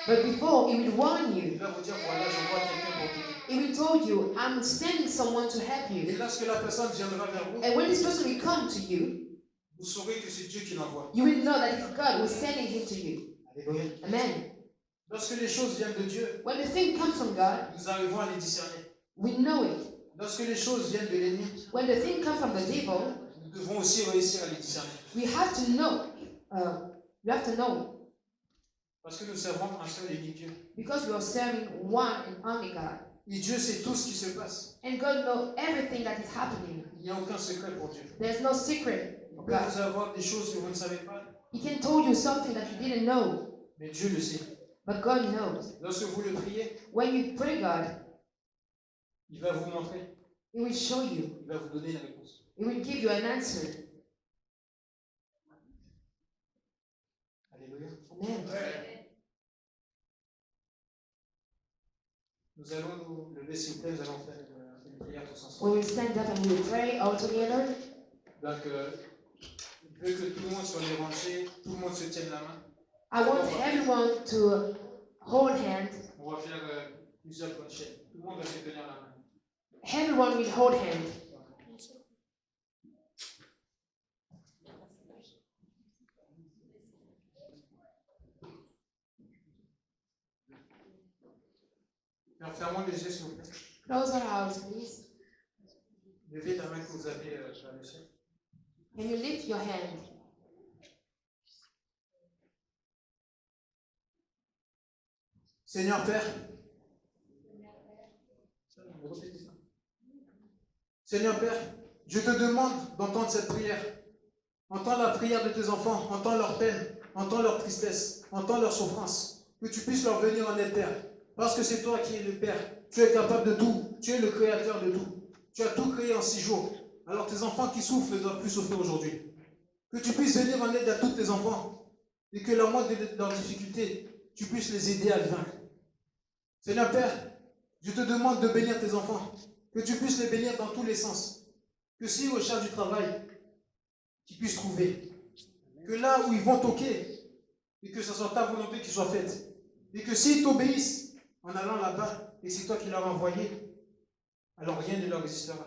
But before, He will warn Il you. va vous dire, voilà, j'envoie quelqu'un pour t'aider. He will told you, I'm sending someone to help Et you. lorsque la personne viendra vers vous, And when this person will come to you, vous saurez que c'est Dieu qui l'envoie. you will know that it's God who is sending him to you. Alléluia. Amen. Lorsque les choses viennent de Dieu, When the thing comes from God, nous arrivons à les discerner. we know it. Lorsque les choses viennent de l'ennemi, When the thing comes from the devil, nous devons aussi réussir à les discerner. we have to know. We have to know. Parce que nous servons un seul et unique Dieu. Because we are serving one and only God. Et Dieu sait tout ce qui se passe. And God knows everything that is happening. Il n'y a aucun secret pour Dieu. There's no secret Il for peut God. vous avoir des choses que vous ne savez pas, He can tell you something that you didn't know, mais Dieu le sait. but God knows. Lorsque vous le priez, When you pray God, il va vous montrer, He will show you. il va vous donner une réponse. He will give you an answer. Alléluia. Amen. Nous allons nous lever, s'il vous plaît, nous allons faire une prière tous We ensemble. will stand up and we will pray all together. Donc, je veux que tout le monde soit les rangées, tout le monde se tienne la main. I want everyone to hold hands. On va faire plusieurs bonnes chaînes. Tout le monde va se tenir la main. Everyone will hold hands. Alors, fermons les yeux, s'il vous plaît. Close our eyes, please. Levez la main que vous avez vers le ciel. And you lift your hand. Seigneur Père, Seigneur Père, je te demande d'entendre cette prière. Entends la prière de tes enfants, entends leur peine, entends leur tristesse, entends leur souffrance. Que tu puisses leur venir en aide, Père. Parce que c'est toi qui es le Père. Tu es capable de tout. Tu es le créateur de tout. Tu as tout créé en 6 jours. Alors tes enfants qui souffrent ne doivent plus souffrir aujourd'hui. Que tu puisses venir en aide à tous tes enfants. Et que la moindre de leurs difficultés, tu puisses les aider à les vaincre. Seigneur Père, je te demande de bénir tes enfants. Que tu puisses les bénir dans tous les sens. Que si au charge du travail, qu'ils puissent trouver. Que là où ils vont toquer, et que ce soit ta volonté qui soit faite. Et que s'ils t'obéissent en allant là-bas, et c'est toi qui leur as envoyé, alors rien ne leur résistera.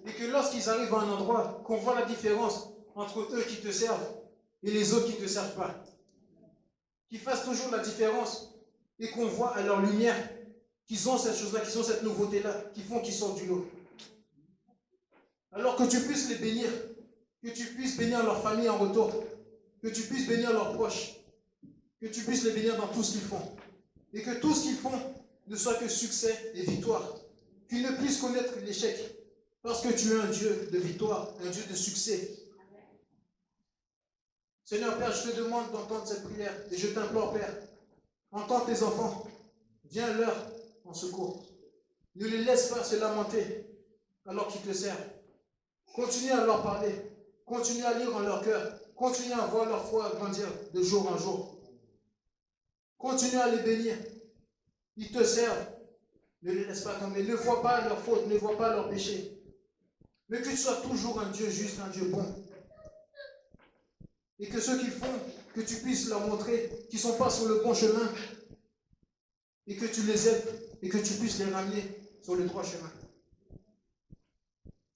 Et que lorsqu'ils arrivent à un endroit, qu'on voit la différence entre eux qui te servent et les autres qui ne te servent pas. Qu'ils fassent toujours la différence et qu'on voit à leur lumière qu'ils ont cette chose-là, qu'ils ont cette nouveauté-là, qui font qu'ils sortent du lot. Alors que tu puisses les bénir, que tu puisses bénir leur famille en retour, que tu puisses bénir leurs proches, que tu puisses les bénir dans tout ce qu'ils font. Et que tout ce qu'ils font ne soit que succès et victoire. Qu'ils ne puissent connaître l'échec. Parce que tu es un Dieu de victoire, un Dieu de succès. Seigneur Père, je te demande d'entendre cette prière. Et je t'implore, Père, entends tes enfants. Viens-leur en secours. Ne les laisse pas se lamenter alors qu'ils te servent. Continue à leur parler. Continue à lire en leur cœur. Continue à voir leur foi grandir de jour en jour. Continue à les bénir. Ils te servent. Ne les laisse pas tomber. Ne vois pas leurs fautes. Ne vois pas leurs péchés. Mais que tu sois toujours un Dieu juste, un Dieu bon. Et que ceux qu'ils font, que tu puisses leur montrer qu'ils ne sont pas sur le bon chemin. Et que tu les aides et que tu puisses les ramener sur le droit chemin.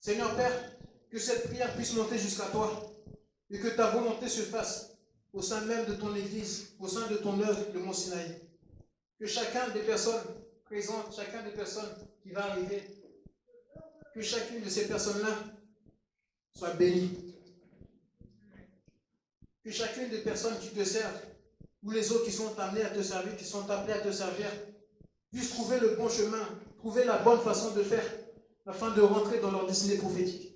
Seigneur Père, que cette prière puisse monter jusqu'à toi et que ta volonté se fasse au sein même de ton Église, au sein de ton œuvre, le Mont Sinaï. Que chacun des personnes présentes, chacun des personnes qui va arriver, que chacune de ces personnes-là soit bénie. Que chacune des personnes qui te servent, ou les autres qui sont amenés à te servir, qui sont appelés à te servir, puissent trouver le bon chemin, trouver la bonne façon de faire, afin de rentrer dans leur destinée prophétique.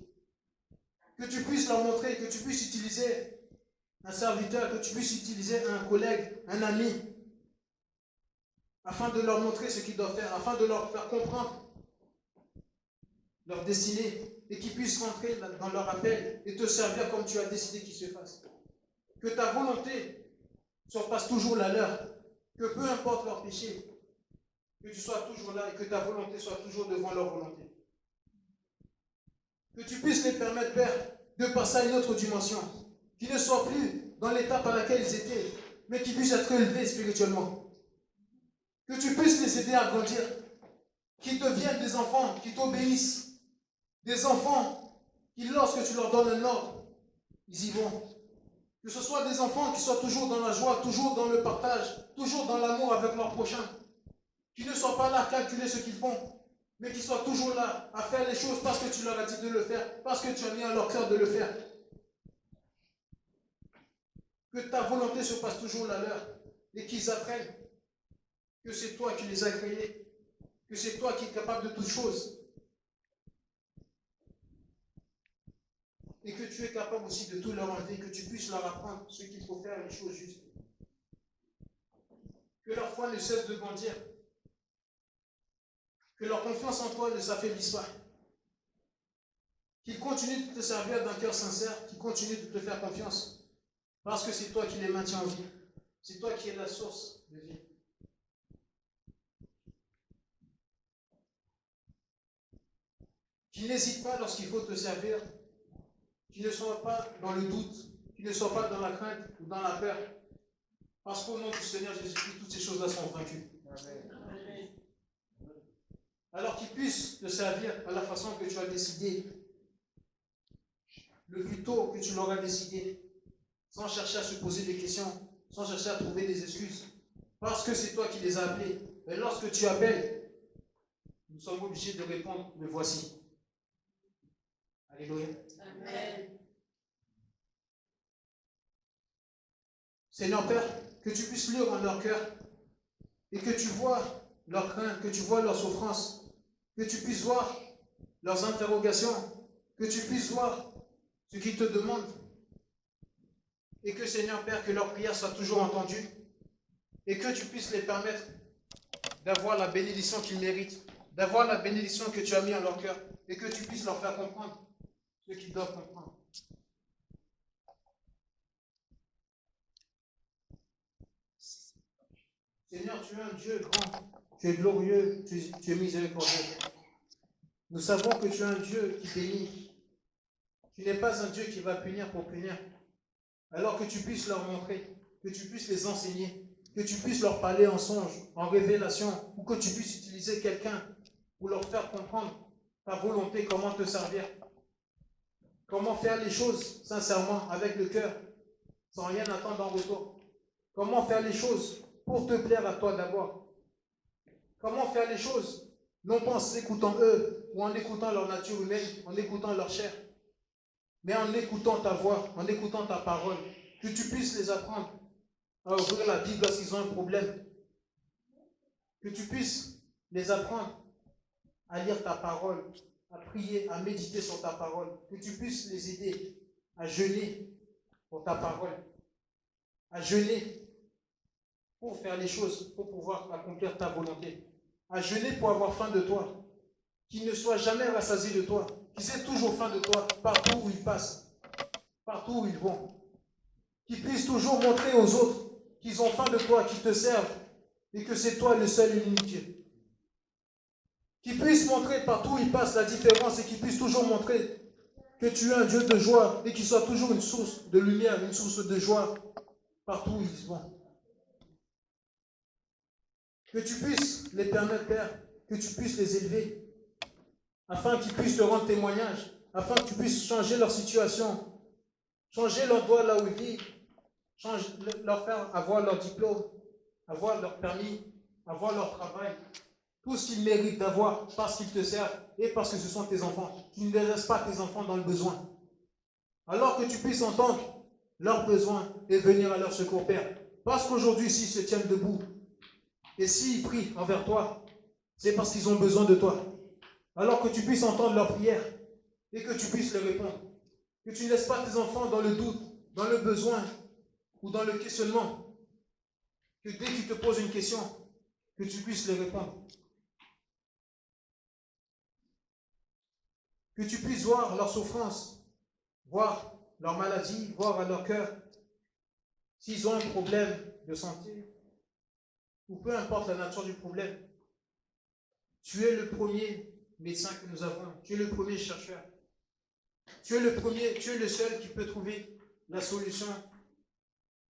Que tu puisses leur montrer, que tu puisses utiliser un serviteur, que tu puisses utiliser un collègue, un ami, afin de leur montrer ce qu'ils doivent faire, afin de leur faire comprendre leur destinée, et qu'ils puissent rentrer dans leur appel et te servir comme tu as décidé qu'ils se fassent. Que ta volonté surpasse toujours la leur, que peu importe leur péché, que tu sois toujours là et que ta volonté soit toujours devant leur volonté. Que tu puisses les permettre, Père, de passer à une autre dimension, qu'ils ne soient plus dans l'étape à laquelle ils étaient, mais qu'ils puissent être élevés spirituellement. Que tu puisses les aider à grandir. Qu'ils deviennent des enfants qui t'obéissent. Des enfants qui, lorsque tu leur donnes un ordre, ils y vont. Que ce soit des enfants qui soient toujours dans la joie, toujours dans le partage, toujours dans l'amour avec leur prochain. Qui ne soient pas là à calculer ce qu'ils font, mais qui soient toujours là à faire les choses parce que tu leur as dit de le faire, parce que tu as mis à leur cœur de le faire. Que ta volonté se passe toujours la leur et qu'ils apprennent que c'est toi qui les as créés, que c'est toi qui es capable de toutes choses et que tu es capable aussi de tout leur enlever, que tu puisses leur apprendre ce qu'il faut faire, les choses justes. Que leur foi ne cesse de grandir, que leur confiance en toi ne s'affaiblisse pas, qu'ils continuent de te servir d'un cœur sincère, qu'ils continuent de te faire confiance, parce que c'est toi qui les maintiens en vie, c'est toi qui es la source de vie. Qu'ils n'hésitent pas lorsqu'il faut te servir, qu'ils ne soient pas dans le doute, qu'ils ne soient pas dans la crainte ou dans la peur, parce qu'au nom du Seigneur Jésus-Christ, toutes ces choses-là sont vaincues. Amen. Alors qu'ils puissent te servir à la façon que tu as décidé, le plus tôt que tu l'auras décidé, sans chercher à se poser des questions, sans chercher à trouver des excuses, parce que c'est toi qui les as appelés. Et lorsque tu appelles, nous sommes obligés de répondre, me voici. Alléluia. Amen. Seigneur Père, que tu puisses lire en leur cœur et que tu vois leurs craintes, que tu vois leurs souffrances, que tu puisses voir leurs interrogations, que tu puisses voir ce qu'ils te demandent et que Seigneur Père, que leurs prières soient toujours entendues et que tu puisses les permettre d'avoir la bénédiction qu'ils méritent, d'avoir la bénédiction que tu as mis en leur cœur et que tu puisses leur faire comprendre ce qu'ils doivent comprendre. Seigneur, tu es un Dieu grand, tu es glorieux, tu es miséricordieux. Nous savons que tu es un Dieu qui bénit. Tu n'es pas un Dieu qui va punir pour punir. Alors que tu puisses leur montrer, que tu puisses les enseigner, que tu puisses leur parler en songe, en révélation, ou que tu puisses utiliser quelqu'un pour leur faire comprendre ta volonté, comment te servir, comment faire les choses sincèrement, avec le cœur, sans rien attendre en retour. Comment faire les choses pour te plaire à toi d'abord. Comment faire les choses, non pas en s'écoutant eux, ou en écoutant leur nature humaine, en écoutant leur chair, mais en écoutant ta voix, en écoutant ta parole, que tu puisses les apprendre à ouvrir la Bible lorsqu'ils ont un problème, que tu puisses les apprendre à lire ta parole, à prier, à méditer sur ta parole, que tu puisses les aider à jeûner pour ta parole, à jeûner pour faire les choses, pour pouvoir accomplir ta volonté, à jeûner pour avoir faim de toi, qu'ils ne soient jamais rassasiés de toi, qu'ils aient toujours faim de toi, partout où ils passent, partout où ils vont, qu'ils puissent toujours montrer aux autres qu'ils ont faim de toi, qu'ils te servent, et que c'est toi le seul et l'unique Dieu. Qu'ils puissent montrer partout où ils passent la différence, et qu'ils puissent toujours montrer que tu es un Dieu de joie, et qu'il soit toujours une source de lumière, une source de joie, partout où ils vont. Que tu puisses les permettre, Père, que tu puisses les élever, afin qu'ils puissent te rendre témoignage, afin que tu puisses changer leur situation, changer l'endroit là où ils vivent, leur faire avoir leur diplôme, avoir leur permis, avoir leur travail, tout ce qu'ils méritent d'avoir parce qu'ils te servent et parce que ce sont tes enfants. Tu ne laisses pas tes enfants dans le besoin. Alors que tu puisses entendre leurs besoins et venir à leur secours, Père. Parce qu'aujourd'hui, s'ils se tiennent debout et s'ils prient envers toi, c'est parce qu'ils ont besoin de toi. Alors que tu puisses entendre leurs prières et que tu puisses leur répondre. Que tu ne laisses pas tes enfants dans le doute, dans le besoin ou dans le questionnement. Que dès qu'ils te posent une question, que tu puisses leur répondre. Que tu puisses voir leur souffrance, voir leur maladie, voir à leur cœur s'ils ont un problème de santé ou peu importe la nature du problème. Tu es le premier médecin que nous avons, tu es le premier chercheur. Tu es le premier, tu es le seul qui peut trouver la solution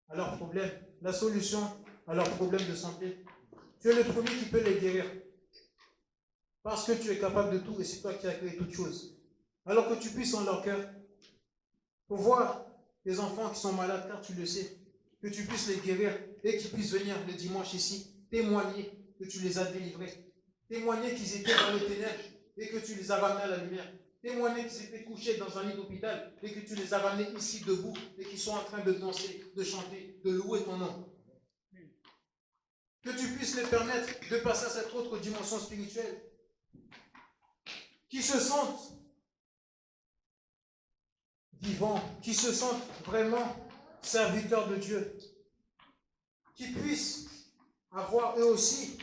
à leurs problèmes, la solution à leurs problèmes de santé. Tu es le premier qui peut les guérir. Parce que tu es capable de tout et c'est toi qui as créé toutes choses. Alors que tu puisses en leur cœur, pour voir les enfants qui sont malades, car tu le sais, que tu puisses les guérir et qu'ils puissent venir le dimanche ici, témoigner que tu les as délivrés, témoigner qu'ils étaient dans les ténèbres et que tu les as ramenés à la lumière, témoigner qu'ils étaient couchés dans un lit d'hôpital et que tu les as ramenés ici debout et qu'ils sont en train de danser, de chanter, de louer ton nom. Que tu puisses les permettre de passer à cette autre dimension spirituelle, qui se sentent vivants, qui se sentent vraiment serviteurs de Dieu, qui puissent avoir eux aussi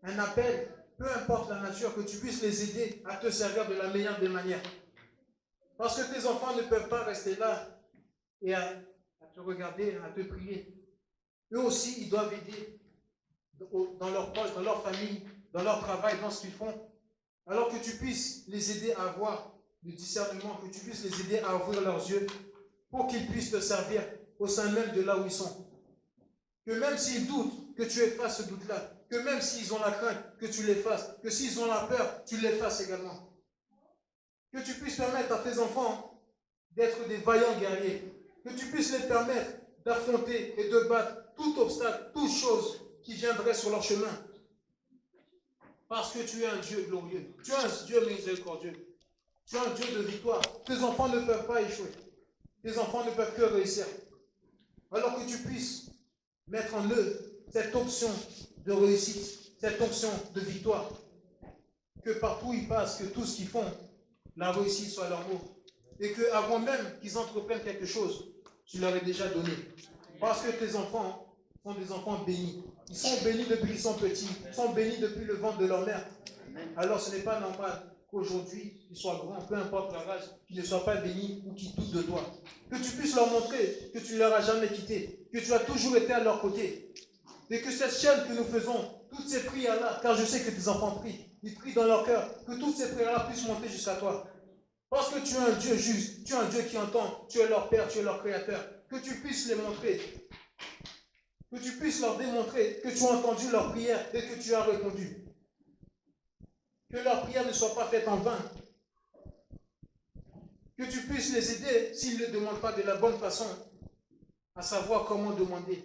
un appel, peu importe la nature, que tu puisses les aider à te servir de la meilleure des manières. Parce que tes enfants ne peuvent pas rester là et à te regarder, à te prier. Eux aussi, ils doivent aider dans leurs proches, dans leur famille, dans leur travail, dans ce qu'ils font. Alors que tu puisses les aider à avoir le discernement, que tu puisses les aider à ouvrir leurs yeux pour qu'ils puissent te servir au sein même de là où ils sont. Que même s'ils doutent, que tu effaces ce doute-là. Que même s'ils ont la crainte, que tu l'effaces. Que s'ils ont la peur, tu l'effaces également. Que tu puisses permettre à tes enfants d'être des vaillants guerriers. Que tu puisses les permettre d'affronter et de battre tout obstacle, toute chose qui viendrait sur leur chemin. Parce que tu es un Dieu glorieux. Tu es un Dieu miséricordieux. Tu es un Dieu de victoire. Tes enfants ne peuvent pas échouer. Tes enfants ne peuvent que réussir. Alors que tu puisses mettre en eux cette option de réussite, cette option de victoire. Que partout où ils passent, que tout ce qu'ils font, la réussite soit leur mot. Et qu'avant même qu'ils entreprennent quelque chose, tu leur as déjà donné. Parce que tes enfants sont des enfants bénis. Ils sont bénis depuis qu'ils sont petits. Ils sont bénis depuis le ventre de leur mère. Alors ce n'est pas normal qu'aujourd'hui, ils soient grands, peu importe leur âge, qu'ils ne soient pas bénis ou qu'ils doutent de toi. Que tu puisses leur montrer que tu ne leur as jamais quitté, que tu as toujours été à leur côté. Et que cette chaîne que nous faisons, toutes ces prières-là, car je sais que tes enfants prient, ils prient dans leur cœur, que toutes ces prières-là puissent monter jusqu'à toi. Parce que tu es un Dieu juste, tu es un Dieu qui entend, tu es leur Père, tu es leur Créateur. Que tu puisses les montrer, que tu puisses leur démontrer que tu as entendu leurs prières et que tu as répondu. Que leurs prières ne soient pas faites en vain. Que tu puisses les aider s'ils ne demandent pas de la bonne façon, à savoir comment demander.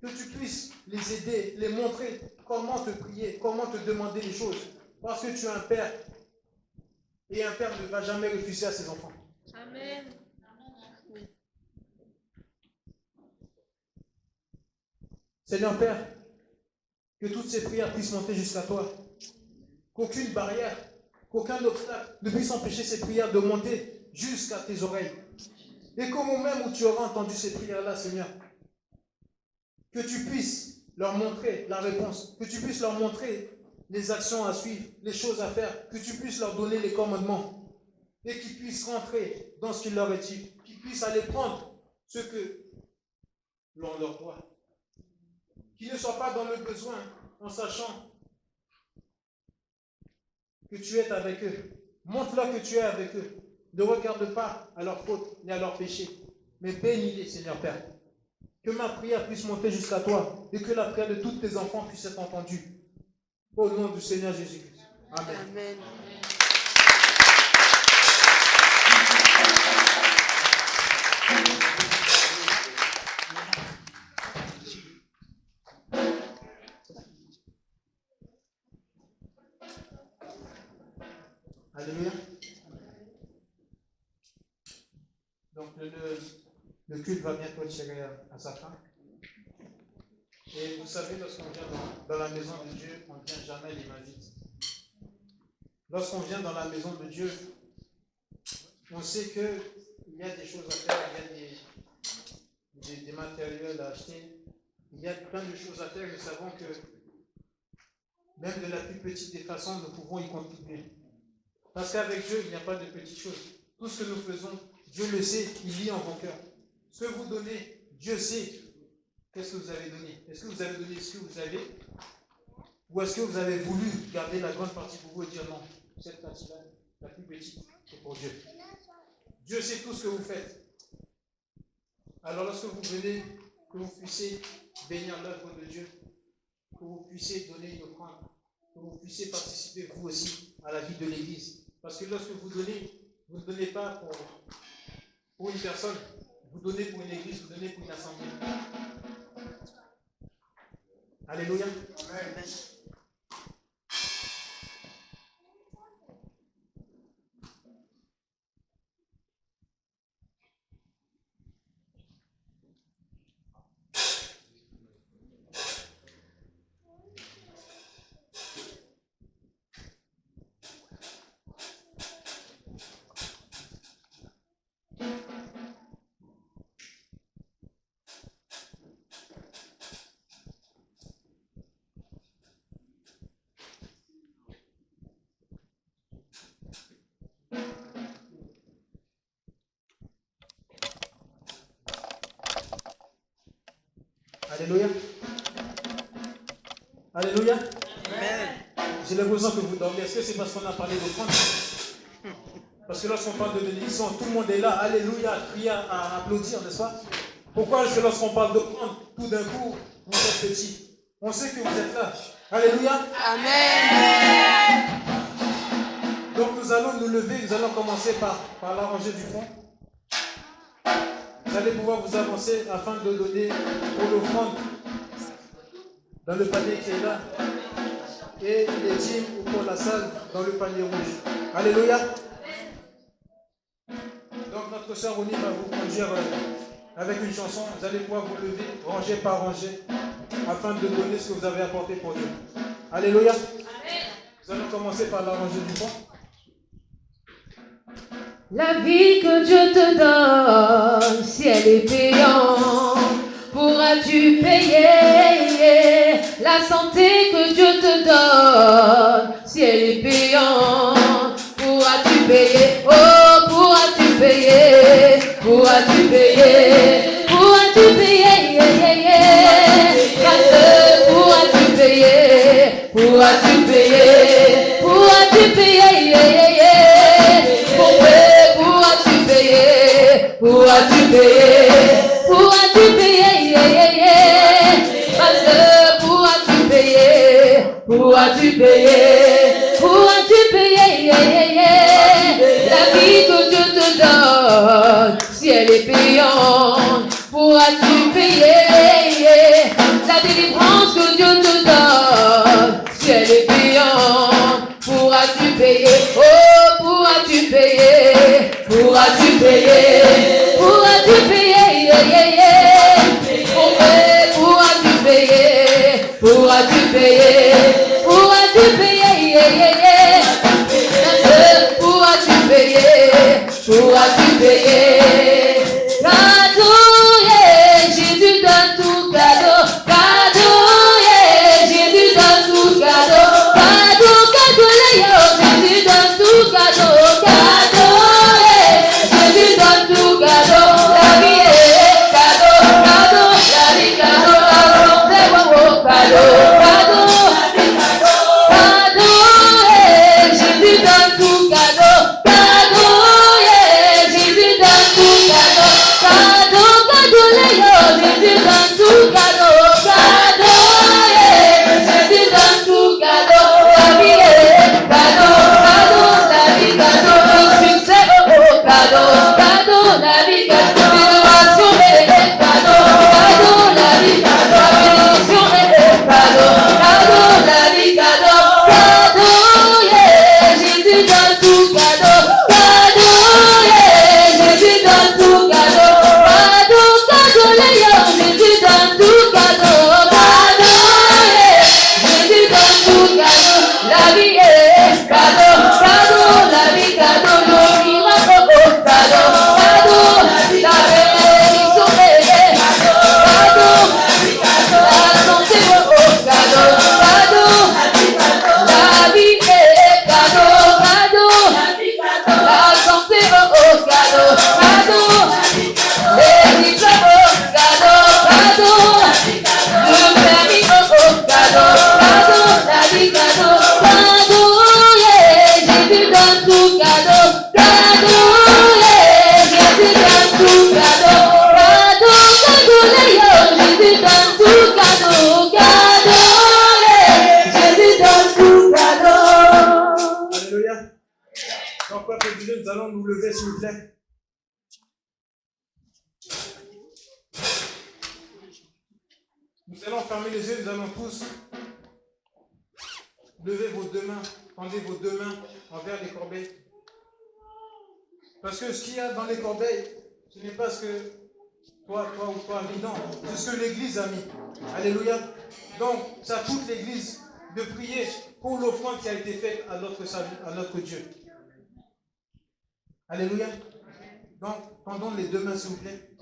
Que tu puisses les aider, les montrer comment te prier, comment te demander les choses. Parce que tu es un Père. Et un Père ne va jamais refuser à ses enfants. Amen. Seigneur Père, que toutes ces prières puissent monter jusqu'à toi. Qu'aucune barrière, qu'aucun obstacle ne puisse empêcher ces prières de monter jusqu'à tes oreilles. Et qu'au moment même où tu auras entendu ces prières-là, Seigneur, que tu puisses leur montrer la réponse, que tu puisses leur montrer les actions à suivre, les choses à faire, que tu puisses leur donner les commandements et qu'ils puissent rentrer dans ce qu'il leur est dit, qu'ils puissent aller prendre ce que l'on leur doit. Qu'ils ne soient pas dans le besoin en sachant que tu es avec eux. Montre-leur que tu es avec eux. Ne regarde pas à leurs fautes ni à leurs péchés, mais bénis-les, Seigneur Père. Que ma prière puisse monter jusqu'à toi et que la prière de tous tes enfants puisse être entendue. Au nom du Seigneur Jésus-Christ. Amen. Amen. Alléluia. Donc le culte va bientôt tirer à sa fin. Et vous savez, lorsqu'on vient dans la maison de Dieu, on ne vient jamais les mains vides. Lorsqu'on vient dans la maison de Dieu, on sait qu'il y a des choses à faire, il y a des matériels à acheter, il y a plein de choses à faire. Nous savons que même de la plus petite des façons, nous pouvons y contribuer. Parce qu'avec Dieu, il n'y a pas de petites choses. Tout ce que nous faisons, Dieu le sait, il lit en vos cœurs. Ce que vous donnez, Dieu sait. Qu'est-ce que vous avez donné? Est-ce que vous avez donné ce que vous avez? Ou est-ce que vous avez voulu garder la grande partie pour vous et dire non, cette partie-là, la plus petite, c'est pour Dieu. Dieu sait tout ce que vous faites. Alors lorsque vous venez, que vous puissiez bénir l'œuvre de Dieu, que vous puissiez donner une offrande, que vous puissiez participer vous aussi à la vie de l'Église. Parce que lorsque vous donnez, vous ne donnez pas pour une personne, vous donnez pour une Église, vous donnez pour une assemblée. Alléluia. Amen. Alléluia. Alléluia. Amen. J'ai l'impression que vous dormez. Est-ce que c'est parce qu'on a parlé d'offrande? Parce que lorsqu'on parle de bénédiction, tout le monde est là. Alléluia, à crier, à applaudir, n'est-ce pas? Pourquoi est-ce que lorsqu'on parle d'offrande, tout d'un coup, vous êtes petit? On sait que vous êtes là. Alléluia. Amen. Donc nous allons nous lever. Nous allons commencer par la rangée du fond. Vous allez pouvoir vous avancer afin de donner pour l'offrande dans le panier qui est là et les dîmes ou pour la salle dans le panier rouge. Alléluia. Donc notre sœur Oni va vous conduire avec une chanson. Vous allez pouvoir vous lever rangée par rangée afin de donner ce que vous avez apporté pour Dieu. Alléluia. Nous allons commencer par la rangée du fond. La vie que Dieu te donne, si elle est payante, pourras-tu payer? La santé que Dieu te donne, si elle est payante, pourras-tu payer? Oh, pourras-tu payer? Pourras-tu payer? Pourras-tu payer? Pasteur, pourras-tu payer? Pourras-tu payer? Pourras-tu payer? Pourras-tu payer? Pourras-tu payer? Pasteur, pourras-tu payer? Pourras-tu payer? Pourras-tu payer? La vie que Dieu te donne, si elle est payante, pourras-tu payer? La délivrance que Dieu te donne, si elle est payante, pourras-tu payer? Oh, pourras-tu payer? Pourras-tu payer? Pourras-tu payer? Oh, pourras-tu payer? Pourras-tu payer? Pourras-tu payer? Pourras-tu payer? Pourras-tu payer? Cadeau, yeah, Jésus donne tout cadeau. Cadeau, yeah, Jésus donne tout cadeau. Cadeau, cadeau, Jésus donne tout cadeau. Cadeau, yeah, Jésus donne tout cadeau. La vie est cadeau, cadeau, la vie cadeau, la santé, cadeau, cadeau, allons nous lever, s'il vous plaît. Nous allons fermer les yeux, nous allons tous lever vos deux mains, tendez vos deux mains envers les corbeilles. Parce que ce qu'il y a dans les corbeilles, ce n'est pas ce que toi ou toi a mis, non, c'est ce que l'Église a mis. Alléluia. Donc, c'est à toute l'Église de prier pour l'offrande qui a été faite à notre salut, à notre Dieu. Alléluia. Donc, tendons les deux mains, s'il vous plaît.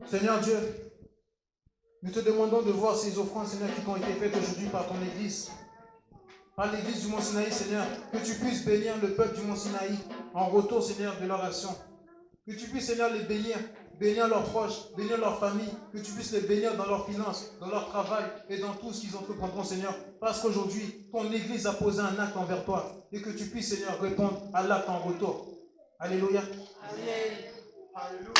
Seigneur Dieu, nous te demandons de voir ces offrandes, Seigneur, qui t'ont été faites aujourd'hui par ton Église. Par l'Église du Mont Sinaï, Seigneur, que tu puisses bénir le peuple du Mont Sinaï en retour, Seigneur, de leur action. Que tu puisses, Seigneur, les bénir, bénir leurs proches, bénir leur famille, que tu puisses les bénir dans leurs finances, dans leur travail et dans tout ce qu'ils entreprendront, Seigneur. Parce qu'aujourd'hui, ton Église a posé un acte envers toi et que tu puisses, Seigneur, répondre à l'acte en retour. Alléluia. Amen. Alléluia.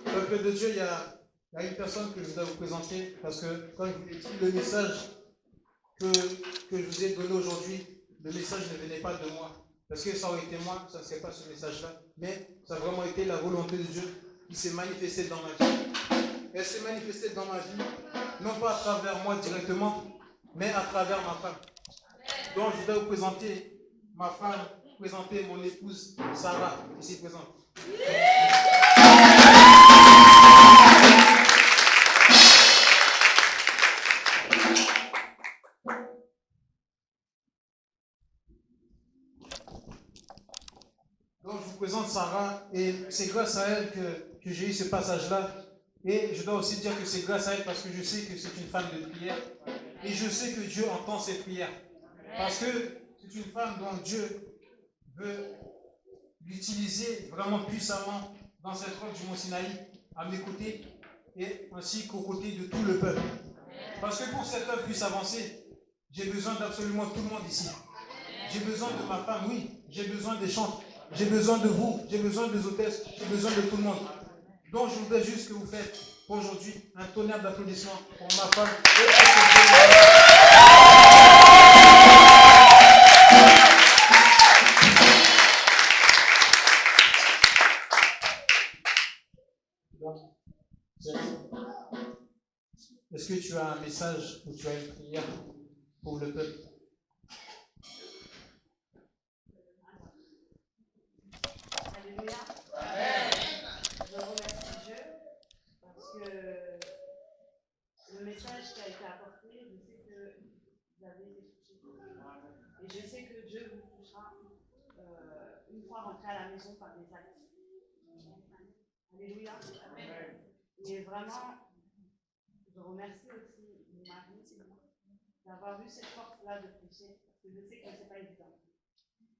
Peuple de Dieu, il y a une personne que je voudrais vous présenter parce que, comme je vous l'ai dit, le message que je vous ai donné aujourd'hui, le message ne venait pas de moi. Parce que ça aurait été moi, ça ne serait pas ce message-là. Mais ça a vraiment été la volonté de Dieu qui s'est manifestée dans ma vie. Elle s'est manifestée dans ma vie, non pas à travers moi directement, mais à travers ma femme. Donc je voudrais vous présenter ma femme, présenter mon épouse Sarah, ici présente. Donc je vous présente Sarah et c'est grâce à elle que j'ai eu ce passage-là. Et je dois aussi dire que c'est grâce à elle parce que je sais que c'est une femme de prière. Et je sais que Dieu entend ses prières. Parce que c'est une femme dont Dieu veut l'utiliser vraiment puissamment dans cette œuvre du Mont Sinaï, à mes côtés et ainsi qu'aux côtés de tout le peuple. Parce que pour que cette œuvre puisse avancer, j'ai besoin d'absolument tout le monde ici. J'ai besoin de ma femme, oui. J'ai besoin des chantres. J'ai besoin de vous. J'ai besoin des hôtesses. J'ai besoin de tout le monde. Donc je voudrais juste que vous faites aujourd'hui un tonnerre d'applaudissements pour ma femme. Est-ce que tu as un message ou tu as une prière pour le peuple? Alléluia. Amen. Je remercie Dieu parce que le message qui a été apporté, je sais que vous avez été touchés. Et je sais que Dieu vous touchera une fois rentré à la maison par des actes. Alléluia. Amen. Et vraiment, je remercie aussi mon mari d'avoir eu cette force-là de prêcher, parce que je sais que ce n'est pas évident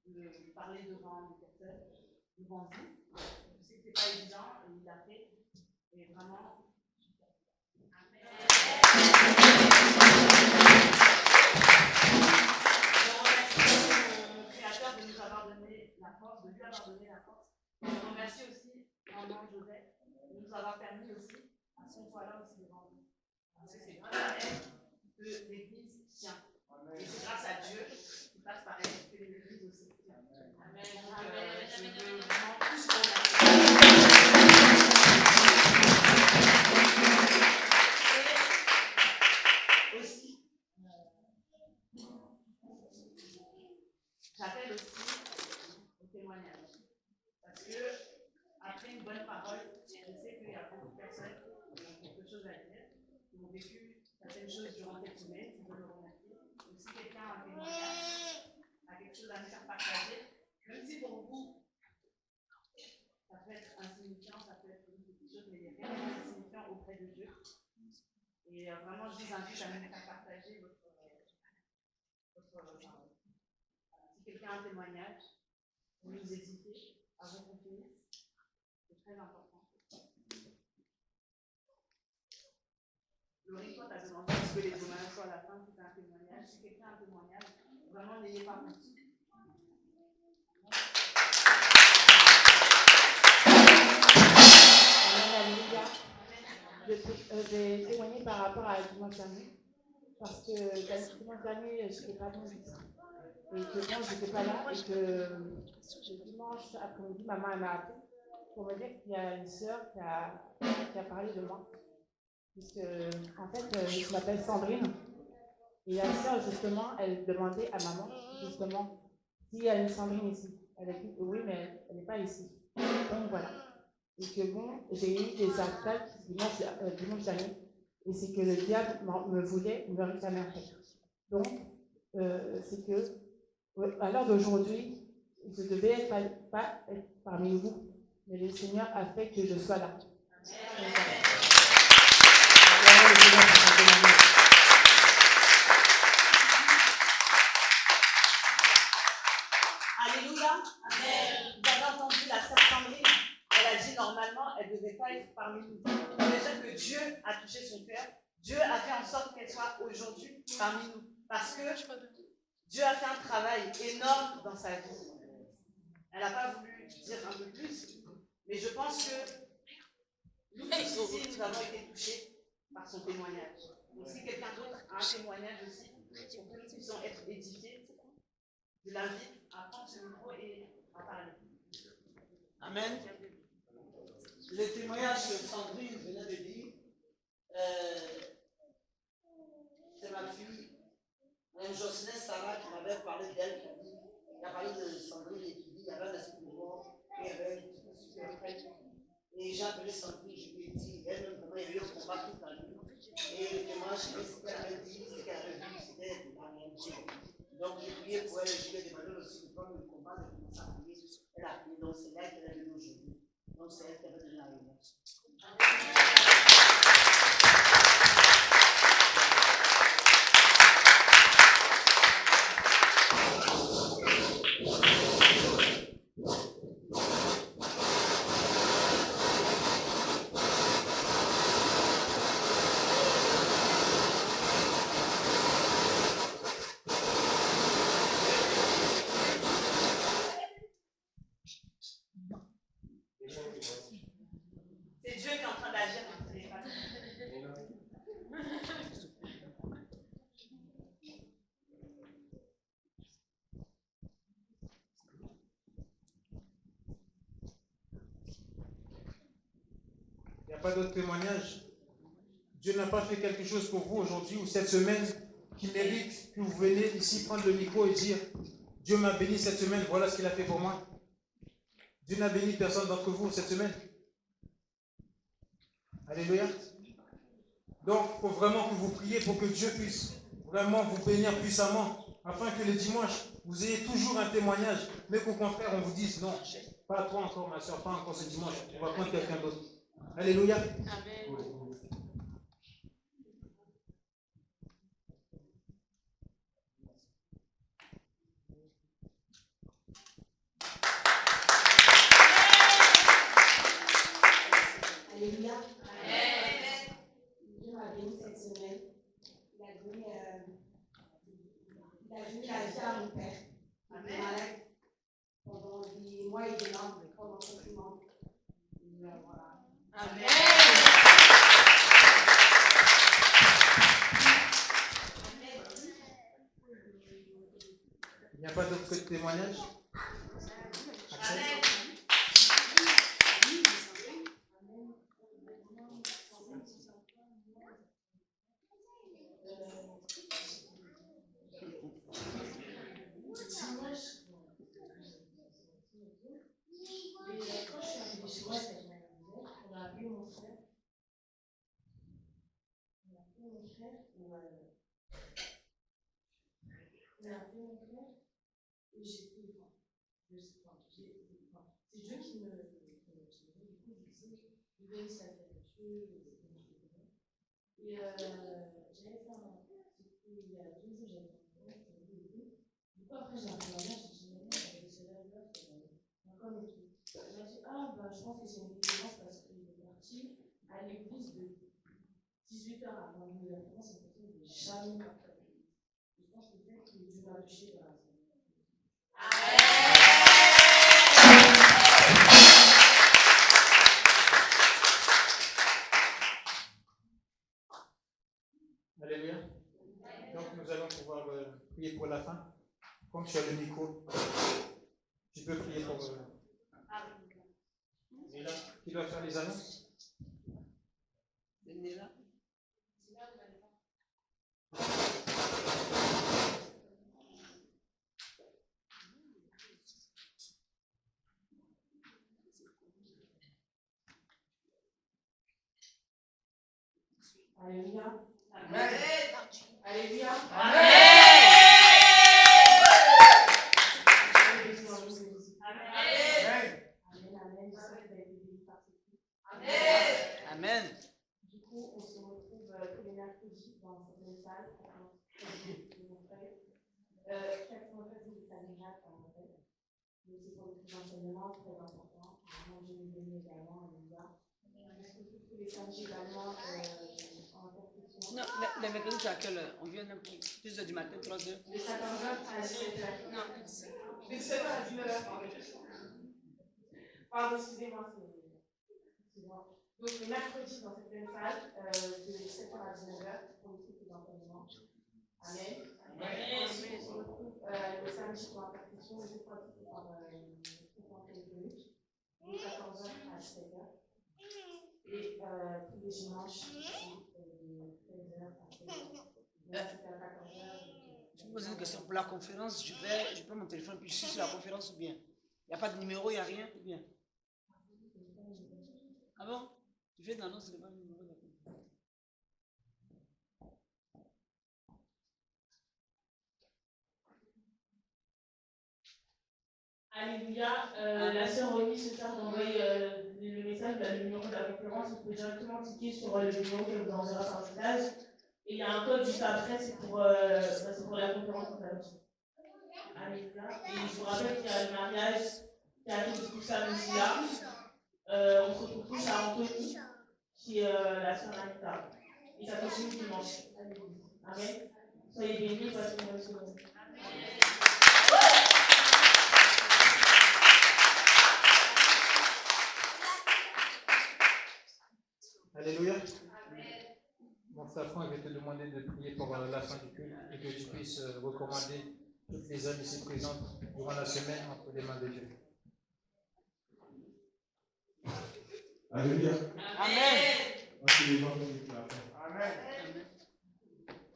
de parler devant des personnes, devant vous. Je sais que ce n'est pas évident, et il l'a fait. Et vraiment, je remercie mon Créateur de nous avoir donné la force, de lui avoir donné la force. Je remercie aussi maman Joseph de nous avoir permis aussi à ce qu'on soit là aussi devant nous. Parce que c'est grâce à elle que l'Église tient. Et c'est grâce à Dieu qui passe par elle que l'Église aussi tient. Amen. Je veux vraiment tous remercier. Et aussi, j'appelle aussi au témoignage. Parce que après une bonne parole, je sais qu'il y a beaucoup de personnes qui ont quelque chose à dire, qui ont vécu certaines choses durant cette semaine, qui veulent le remercier. Donc si quelqu'un a un témoignage, a quelque chose à nous faire partager, même si pour vous, ça peut être insignifiant, ça peut être une petite chose, mais il n'y a rien d'insignifiant auprès de Dieu. Et vraiment, je vous invite à nous faire partager votre parole. Si quelqu'un a un témoignage, vous nous hésitez à vous confier. C'est très important. Laurie, toi, tu as demandé que les témoignages soient à la fin, c'est un témoignage. Si quelqu'un a un témoignage, vraiment, n'ayez pas honte. Alors, j'ai témoigné par rapport à dimanche dernier. Parce que dimanche dernier, je n'étais pas venue. Et que bon, je n'étais pas là. Et que le dimanche après-midi, maman elle m'a appelé pour me dire qu'il y a une sœur qui a parlé de moi. Puisque, en fait, je m'appelle Sandrine. Et la sœur, justement, elle demandait à maman, justement, s'il y a une Sandrine ici. Elle a dit oui, mais elle n'est pas ici. Donc voilà. Et que bon, j'ai eu des attaques dimanche dernier. Et c'est que le diable me voulait me réclamer en fait. Donc, c'est que, à l'heure d'aujourd'hui, je devais pas être parmi vous. Mais le Seigneur a fait que je sois là. Donc, Alléluia. Amen. Vous avez entendu la sœur Sandrine, elle a dit normalement, elle ne devait pas être parmi nous. Déjà que Dieu a touché son cœur, Dieu a fait en sorte qu'elle soit aujourd'hui parmi nous. Parce que Dieu a fait un travail énorme dans sa vie. Elle n'a pas voulu dire un peu plus, mais je pense que nous tous ici, nous avons été touchés par son témoignage. Donc si quelqu'un d'autre a un témoignage aussi, pour que nous puissions être édifiés, je l'invite à prendre ce micro et à parler. Amen. Le témoignage que Sandrine venait de dire, c'est ma fille, Mme Jocelyne Sarah, qui m'avait parlé d'elle, qui a parlé de Sandrine et qui dit il y avait un esprit de mort, et il y avait une super fête. Et j'ai appelé Sandrine, je lui ai dit, elle-même, vraiment, il y a eu un combat toute la nuit. Et le témoignage, ce qu'elle avait dit, ce qu'elle avait vu, c'était la réalité. Donc j'ai prié pour elle, je lui ai demandé aussi de prendre le combat, de commencer à prier. Elle a prié, donc c'est là qu'elle est venue aujourd'hui. Donc c'est elle qui avait donné la réponse. C'est Dieu qui est en train d'agir. Il n'y a pas d'autre témoignage. Dieu n'a pas fait quelque chose pour vous aujourd'hui ou cette semaine qui mérite que vous venez ici prendre le micro et dire Dieu m'a béni cette semaine, voilà ce qu'il a fait pour moi. Dieu n'a béni personne d'entre vous cette semaine. Alléluia. Donc, il faut vraiment que vous priez pour que Dieu puisse vraiment vous bénir puissamment, afin que le dimanche, vous ayez toujours un témoignage, mais qu'au contraire, on vous dise non, pas toi encore, ma soeur, pas encore ce dimanche, on va prendre quelqu'un d'autre. Alléluia. Amen. Alléluia. Amen. Dieu m'a béni cette semaine. Il a donné la vie à mon père. Il était malade pendant des mois et des mois, pendant le confinement. Voilà. Amen. Il n'y a pas d'autre témoignage? Axel? Quand je suis arrivée chez moi, c'était ma maison, on a appelé mon frère. On a appelé mon frère et j'ai pris le temps. C'est Dieu qui me dit, du coup, je sais, je bénis sa créature, et j'avais fait il y a 2 jours, j'avais fait un point, du coup, après, j'ai appelé ma mère, j'ai dit, maman, j'avais ce rêve-là, encore une fois. Elle m'a dit, ah, bah, je pense que c'est une délivrance parce qu'il est parti à l'église de 18h à 22h30, c'est pour ça que je n'ai jamais parlé. Je pense que peut-être que Dieu m'a touché dans la semaine. Comme tu as le micro, tu peux prier pour Néla. Qui doit faire les annonces? Néla. Alléluia. Amen. Alléluia. Amen. Amen. Du coup, on se retrouve tous les mercredis dans cette même salle. Chaque mercredi, c'est déjà comme on fait. Mais c'est pour le plus enseignement, très important. Vraiment, je vais donner également, alléluia. Tous les samedis également, en perfection. Non, les mercredis, c'est à quelle heure? On vient 2h du matin, 3h. De 14h à 17h. Non. De 17h à 19h. Pardon, excusez-moi. Donc, le mercredi, dans cette même salle, de 17h à 19h, pour le culte d'enseignement. Amen. Ensuite, on se retrouve le samedi pour la perfection, je crois que c'est par téléphonique, de 14h à 17h. Et tous les dimanches, de 13h à 16h. Là, c'était à 14h. Je me pose une question. Pour la conférence, je prends mon téléphone, puis je suis sur la conférence ou bien? Il n'y a pas de numéro, il n'y a rien ou bien? Ah bon? Tu fais une annonce, il n'y a pas de numéro, d'accord. Alléluia. La sœur Romy se charge d'envoyer le message, le numéro de la conférence. Vous pouvez directement cliquer sur le numéro qu'elle vous enverra par message. Et il y a un code juste après, c'est pour la conférence en samedi. Alléluia. Et je vous rappelle qu'il y a le mariage qui arrive tout samedi-là. On se retrouve tous à Anthony, qui est la sœur Anita. Et ça continue dimanche. Alléluia. Amen. Soyez bénis, passez une bonne semaine. Alléluia. Mon frère Franck, je vais te demander de prier pour la fin du culte et que tu puisses recommander toutes les âmes ici présentes durant la semaine entre les mains de Dieu. Alléluia. Amen. Amen.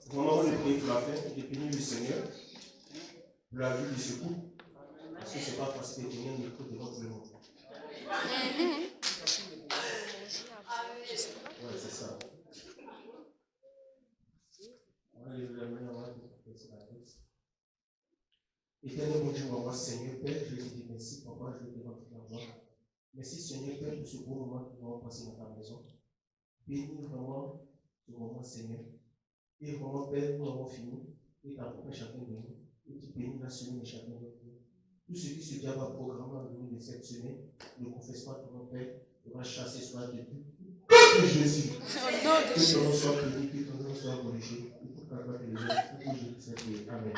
Vraiment, on est prié pour la fin, et bénir le Seigneur pour la vie de ce couple. Parce que ce n'est pas facile de tenir le couple devant tout le monde. Ouais, c'est ça. On va lever la main avant de passer la tête. Éternel mon Dieu, mon roi, Seigneur, Père, je te dis merci, Papa, je te demande toute la gloire. Merci, Seigneur, Père, pour ce beau moment que nous avons passé dans ta maison. Bénis vraiment ce moment, Seigneur. Et vraiment, Père, nous avons fini. Et t'accompagne chacun de nous. Et tu bénis la semaine de chacun de nous. Tout ce qui se diable a programmé en nous de cette semaine, ne confesse pas ton Père, sera chassé soit de tout. Que Jésus, que ton nom soit béni, que ton nom soit glorifié, et pour qu'à toi que les autres, pour que Jésus soit béni. Amen.